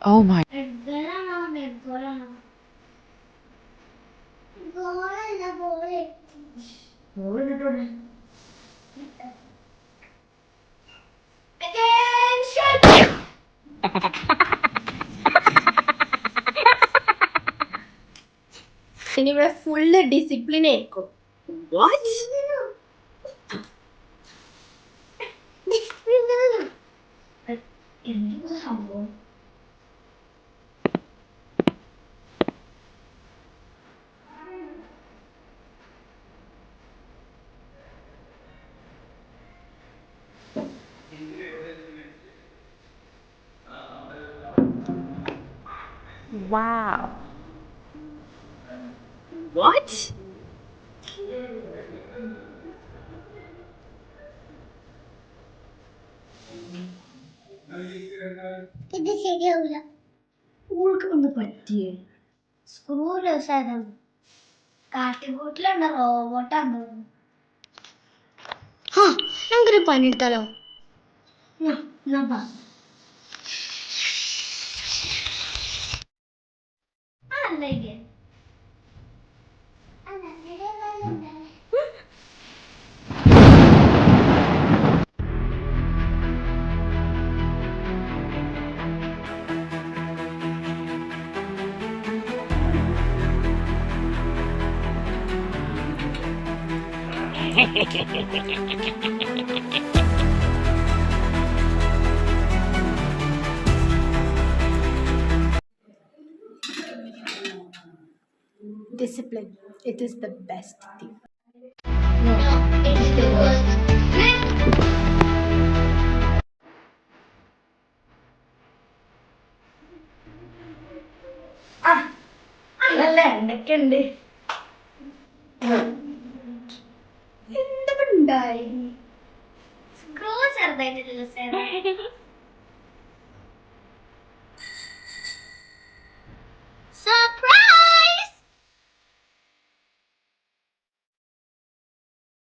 Oh my. ഇനി ഇവിടെ full discipline ആയിരിക്കും. What? Wow. What? ഇത് ശരിയാവില്ല. ഓൾക്ക് ഒന്ന് പറ്റിയേ. സ്കൂൾ ദിവസം കാട്ടിക്കൂട്ടിലുണ്ട് റോബോട്ടാന്ന് തോന്നുന്നു. നമുക്കൊരു പണി എടുത്താലോ? Discipline. It is the best thing. No, it's the worst. നല്ല എന്തൊക്കെയുണ്ട്? എന്താ ഉണ്ടായി? സ്ക്രൂ ചെറുതായിട്ട്